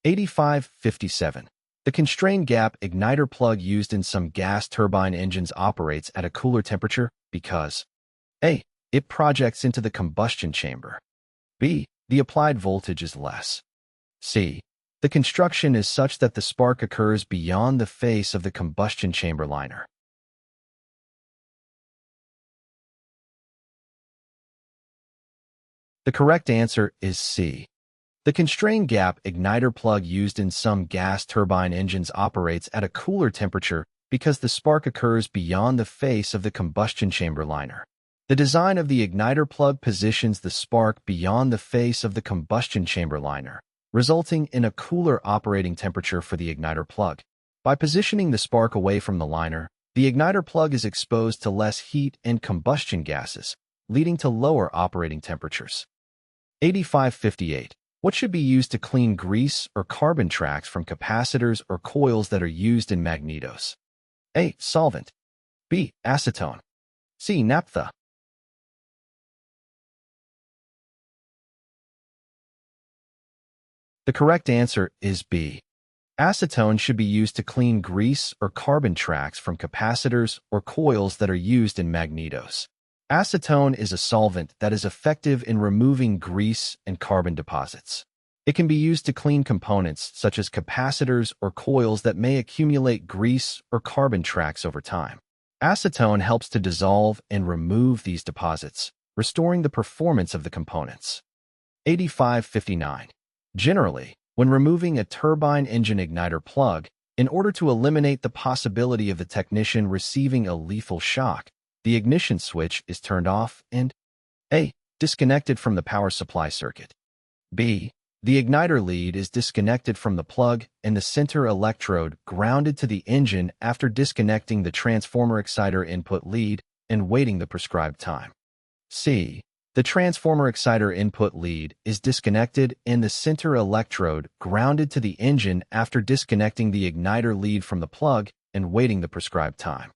Q8557. The constrained gap igniter plug used in some gas turbine engines operates at a cooler temperature because A. It projects into the combustion chamber. B. The applied voltage is less. C. The construction is such that the spark occurs beyond the face of the combustion chamber liner. The correct answer is C. The constrained gap igniter plug used in some gas turbine engines operates at a cooler temperature because the spark occurs beyond the face of the combustion chamber liner. The design of the igniter plug positions the spark beyond the face of the combustion chamber liner, resulting in a cooler operating temperature for the igniter plug. By positioning the spark away from the liner, the igniter plug is exposed to less heat and combustion gases, leading to lower operating temperatures. Q8558. What should be used to clean grease or carbon tracks from capacitors or coils that are used in magnetos? A. Solvent. B. Acetone. C. Naphtha. The correct answer is B. Acetone should be used to clean grease or carbon tracks from capacitors or coils that are used in magnetos. Acetone is a solvent that is effective in removing grease and carbon deposits. It can be used to clean components such as capacitors or coils that may accumulate grease or carbon tracks over time. Acetone helps to dissolve and remove these deposits, restoring the performance of the components. Q8559. Generally, when removing a turbine engine igniter plug, in order to eliminate the possibility of the technician receiving a lethal shock, the ignition switch is turned off and A. Disconnected from the power supply circuit. B. The igniter lead is disconnected from the plug and the center electrode grounded to the engine after disconnecting the transformer exciter input lead and waiting the prescribed time. C. The transformer exciter input lead is disconnected and the center electrode grounded to the engine after disconnecting the igniter lead from the plug and waiting the prescribed time.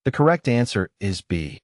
The correct answer is B.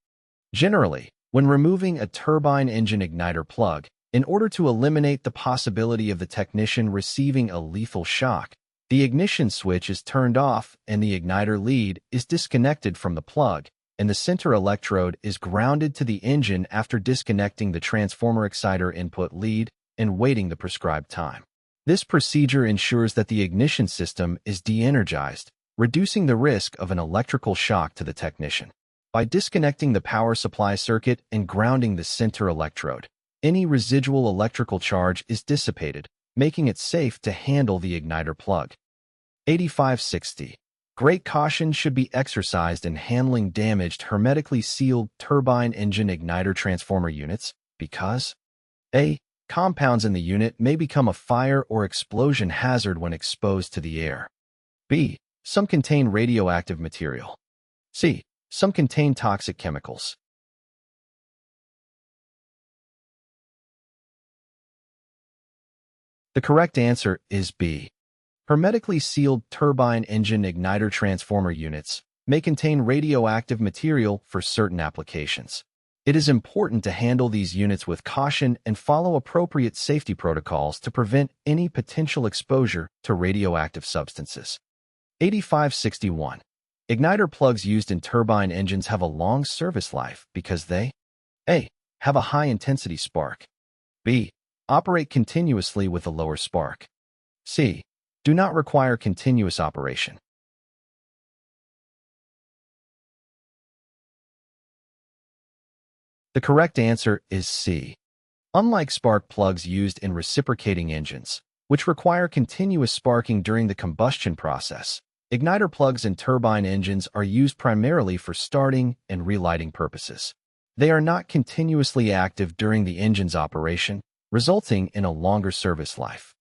Generally, when removing a turbine engine igniter plug, in order to eliminate the possibility of the technician receiving a lethal shock, the ignition switch is turned off and the igniter lead is disconnected from the plug, and the center electrode is grounded to the engine after disconnecting the transformer exciter input lead and waiting the prescribed time. This procedure ensures that the ignition system is de-energized, reducing the risk of an electrical shock to the technician. By disconnecting the power supply circuit and grounding the center electrode, any residual electrical charge is dissipated, making it safe to handle the igniter plug. Q8560. Great caution should be exercised in handling damaged hermetically sealed turbine engine igniter transformer units because A. Compounds in the unit may become a fire or explosion hazard when exposed to the air. B. Some contain radioactive material. C. Some contain toxic chemicals. The correct answer is B. Hermetically sealed turbine engine igniter transformer units may contain radioactive material for certain applications. It is important to handle these units with caution and follow appropriate safety protocols to prevent any potential exposure to radioactive substances. Q8561. Igniter plugs used in turbine engines have a long service life because they A. Have a high-intensity spark. B. Operate continuously with a lower spark. C. Do not require continuous operation. The correct answer is C. Unlike spark plugs used in reciprocating engines, which require continuous sparking during the combustion process, igniter plugs in turbine engines are used primarily for starting and relighting purposes. They are not continuously active during the engine's operation, resulting in a longer service life.